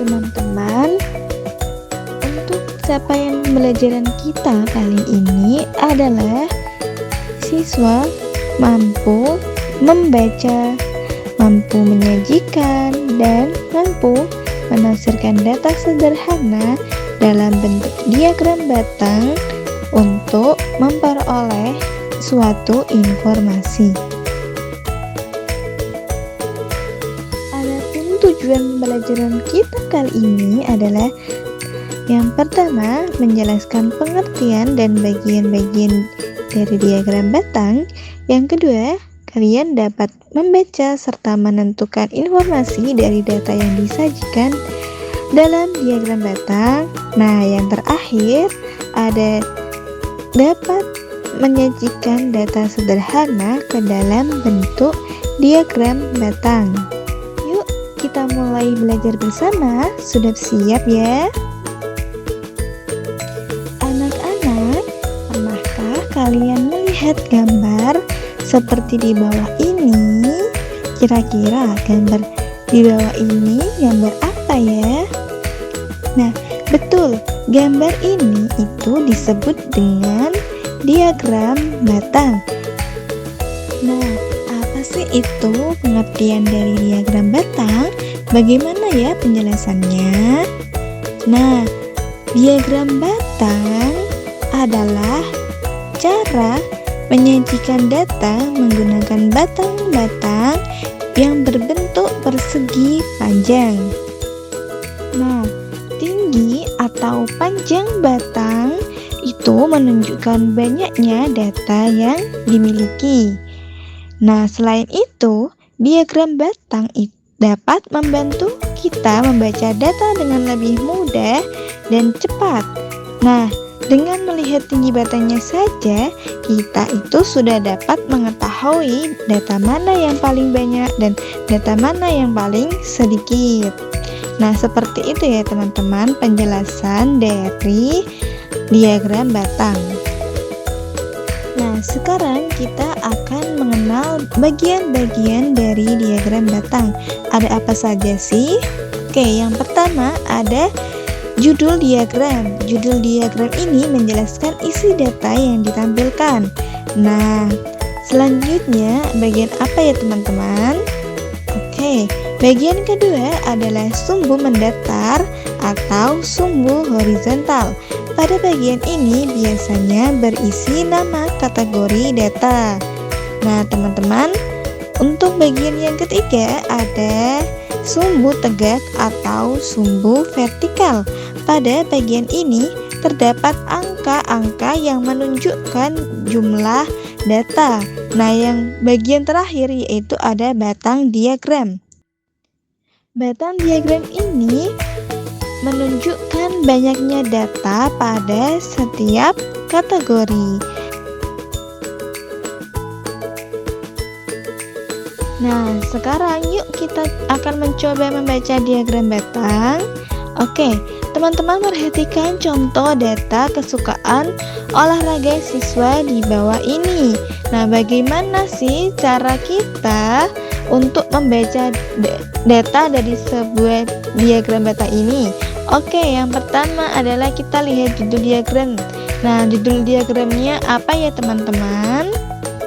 teman-teman, untuk capaian pembelajaran kita kali ini adalah siswa mampu membaca, mampu menyajikan, dan mampu menafsirkan data sederhana dalam bentuk diagram batang untuk memperoleh suatu informasi. Adapun tujuan pembelajaran kita kali ini adalah yang pertama, menjelaskan pengertian dan bagian-bagian dari diagram batang. Yang kedua, kalian dapat membaca serta menentukan informasi dari data yang disajikan dalam diagram batang. Nah, yang terakhir ada dapat menyajikan data sederhana ke dalam bentuk diagram batang. Yuk, kita mulai belajar bersama. Sudah siap ya? Anak-anak, pernahkah kalian melihat gambar seperti di bawah ini? Kira-kira gambar di bawah ini gambar apa ya? Nah, betul, gambar ini itu disebut dengan diagram batang. Nah, apa sih itu pengertian dari diagram batang? Bagaimana ya penjelasannya? Nah, diagram batang adalah cara menyajikan data menggunakan batang-batang yang berbentuk persegi panjang. Nah, tinggi atau panjang batang itu menunjukkan banyaknya data yang dimiliki. Nah, selain itu, diagram batang dapat membantu kita membaca data dengan lebih mudah dan cepat. Nah, dengan melihat tinggi batangnya saja, kita itu sudah dapat mengetahui data mana yang paling banyak dan data mana yang paling sedikit. Nah, seperti itu ya teman-teman penjelasan dari diagram batang. Nah, sekarang kita akan mengenal bagian-bagian dari diagram batang. Ada apa saja sih? Oke, yang pertama ada judul diagram. Judul diagram ini menjelaskan isi data yang ditampilkan. Nah, selanjutnya bagian apa ya teman-teman? Oke, bagian kedua adalah sumbu mendatar atau sumbu horizontal. Pada bagian ini biasanya berisi nama kategori data. Nah, teman-teman, untuk bagian yang ketiga ada sumbu tegak atau sumbu vertikal. Pada bagian ini terdapat angka-angka yang menunjukkan jumlah data. Nah, yang bagian terakhir yaitu ada batang diagram. Batang diagram ini menunjukkan banyaknya data pada setiap kategori. Nah, sekarang yuk kita akan mencoba membaca diagram batang. Oke, teman-teman perhatikan contoh data kesukaan olahraga siswa di bawah ini. Nah, bagaimana sih cara kita untuk membaca data dari sebuah diagram batang ini? Oke, yang pertama adalah kita lihat judul diagram. Nah, judul diagramnya apa ya teman-teman?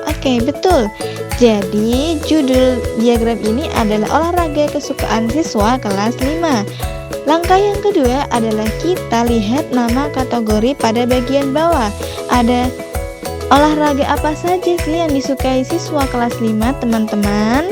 Oke, betul. Jadi, judul diagram ini adalah olahraga kesukaan siswa kelas 5. Langkah yang kedua adalah kita lihat nama kategori pada bagian bawah. Ada olahraga apa saja sih yang disukai siswa kelas 5, teman-teman?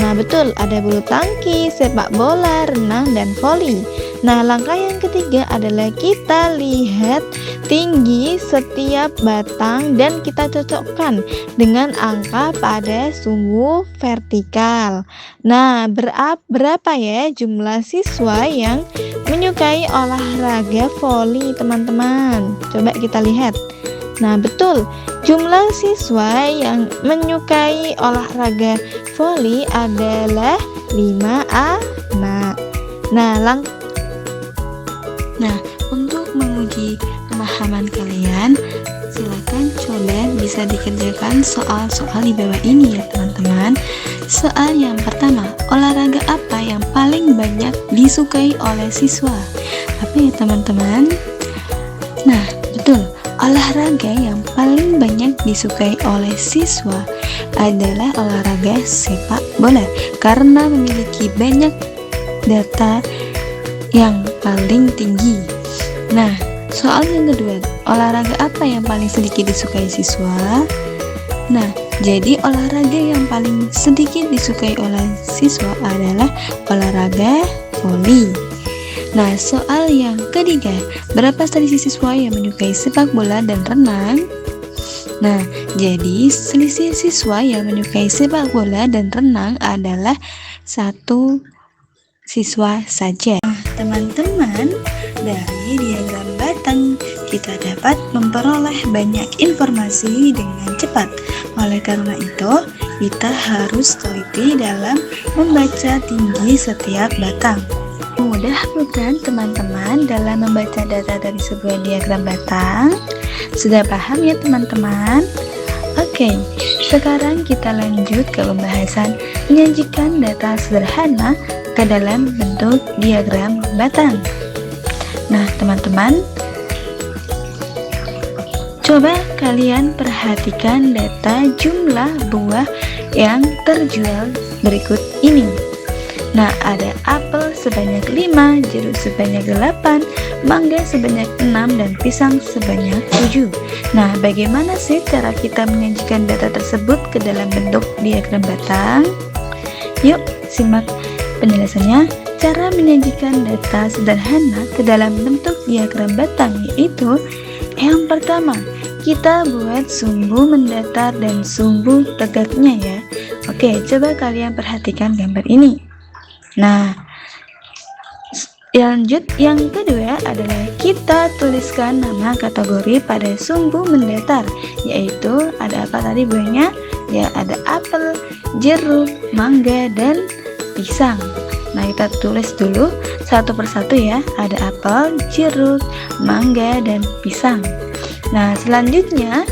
Nah, betul, ada bulu tangkis, sepak bola, renang, dan voli. Nah, langkah yang ketiga adalah kita lihat tinggi setiap batang dan kita cocokkan dengan angka pada sumbu vertikal. Nah, berapa ya jumlah siswa yang menyukai olahraga voli, teman-teman? Coba kita lihat. Nah, betul, jumlah siswa yang menyukai olahraga voli adalah 5 anak. Nah, untuk menguji pemahaman kalian, silakan coba bisa dikerjakan soal-soal di bawah ini ya teman-teman. Soal yang pertama, olahraga apa yang paling banyak disukai oleh siswa? Apa ya teman-teman? Nah, betul, olahraga yang paling banyak disukai oleh siswa adalah olahraga sepak bola karena memiliki banyak data yang paling tinggi. Nah, soal yang kedua, olahraga apa yang paling sedikit disukai siswa? Nah, jadi olahraga yang paling sedikit disukai oleh siswa adalah olahraga voli. Nah, soal yang ketiga, berapa selisih siswa yang menyukai sepak bola dan renang? Nah, jadi selisih siswa yang menyukai sepak bola dan renang adalah 1 siswa saja. Nah, teman-teman, dari diagram batang kita dapat memperoleh banyak informasi dengan cepat. Oleh karena itu, kita harus teliti dalam membaca tinggi setiap batang. Mudah bukan teman-teman dalam membaca data dari sebuah diagram batang? Sudah paham ya teman-teman? Oke, sekarang kita lanjut ke pembahasan menyajikan data sederhana ke dalam bentuk diagram batang. Nah teman-teman, coba kalian perhatikan data jumlah buah yang terjual berikut ini. Nah, ada apel sebanyak 5, jeruk sebanyak 8, mangga sebanyak 6, dan pisang sebanyak 7. Nah, bagaimana sih cara kita menyajikan data tersebut ke dalam bentuk diagram batang? Yuk, simak penjelasannya. Cara menyajikan data sederhana ke dalam bentuk diagram batang yaitu yang pertama, kita buat sumbu mendatar dan sumbu tegaknya ya. Oke, coba kalian perhatikan gambar ini. Nah, lanjut yang kedua adalah kita tuliskan nama kategori pada sumbu mendatar, yaitu ada apa tadi buahnya? Ya, ada apel, jeruk, mangga, dan pisang. Nah, kita tulis dulu satu persatu ya. Ada apel, jeruk, mangga, dan pisang. Nah, selanjutnya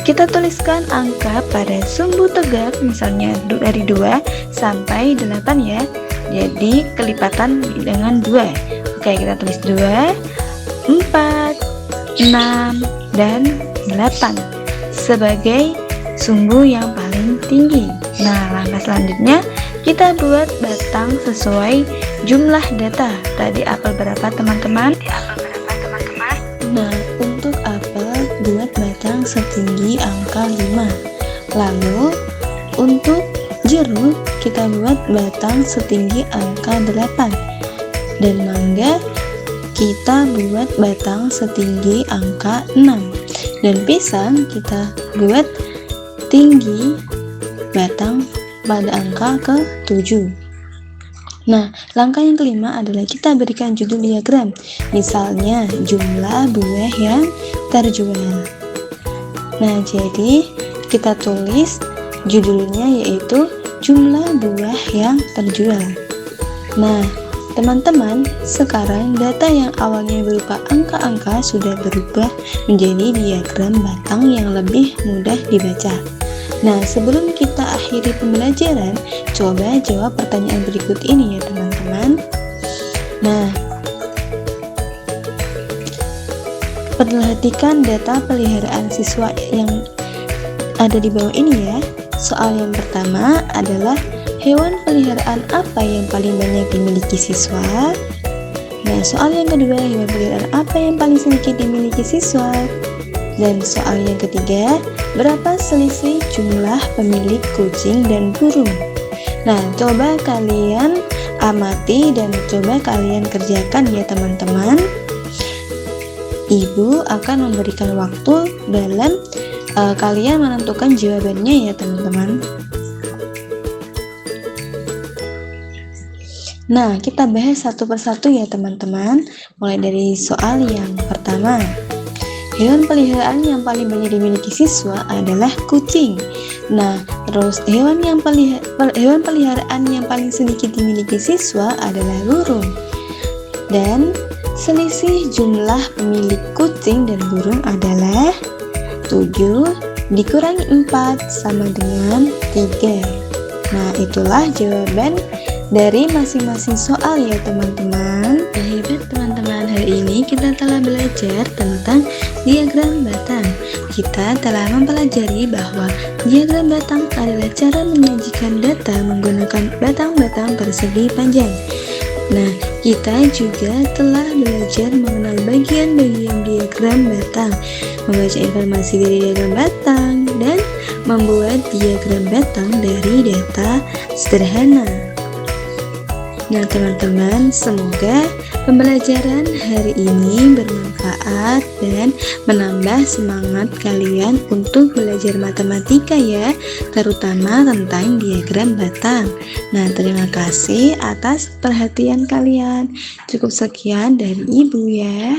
kita tuliskan angka pada sumbu tegak, misalnya dari 2 sampai 8 ya. Jadi kelipatan dengan 2. Oke, kita tulis 2, 4, 6, dan 8 sebagai sumbu yang paling tinggi. Nah, langkah selanjutnya kita buat batang sesuai jumlah data. Tadi apel berapa teman-teman? Nah, untuk apel buat batang setinggi angka 5. Lalu untuk jeruk kita buat batang setinggi angka 8. Dan mangga kita buat batang setinggi angka 6. Dan pisang kita buat tinggi batang pada angka ke-7. Nah, langkah yang kelima adalah kita berikan judul diagram. Misalnya, jumlah buah yang terjual. Nah, jadi kita tulis judulnya yaitu jumlah buah yang terjual. Nah, teman-teman, sekarang data yang awalnya berupa angka-angka sudah berubah menjadi diagram batang yang lebih mudah dibaca. Nah, sebelum kita akhiri pembelajaran, coba jawab pertanyaan berikut ini ya teman-teman. Nah, perhatikan data peliharaan siswa yang ada di bawah ini ya. Soal yang pertama adalah hewan peliharaan apa yang paling banyak dimiliki siswa? Nah, soal yang kedua, hewan peliharaan apa yang paling sedikit dimiliki siswa? Dan soal yang ketiga, berapa selisih jumlah pemilik kucing dan burung? Nah, coba kalian amati dan coba kalian kerjakan ya teman-teman. Ibu akan memberikan waktu dalam kalian menentukan jawabannya ya teman-teman. Nah, kita bahas satu persatu ya teman-teman. Mulai dari soal yang pertama. Hewan peliharaan yang paling banyak dimiliki siswa adalah kucing. Nah, terus hewan peliharaan yang paling sedikit dimiliki siswa adalah burung. Dan selisih jumlah pemilik kucing dan burung adalah 7 dikurangi 4 sama dengan 3. Nah, itulah jawaban dari masing-masing soal ya teman-teman. Hebat teman-teman, hari ini kita telah belajar tentang diagram batang. Kita telah mempelajari bahwa diagram batang adalah cara menyajikan data menggunakan batang-batang persegi panjang. Nah, kita juga telah belajar mengenal bagian-bagian diagram batang, membaca informasi dari diagram batang, dan membuat diagram batang dari data sederhana. Nah teman-teman, semoga pembelajaran hari ini bermanfaat dan menambah semangat kalian untuk belajar matematika ya, terutama tentang diagram batang. Nah, terima kasih atas perhatian kalian. Cukup sekian dari Ibu ya.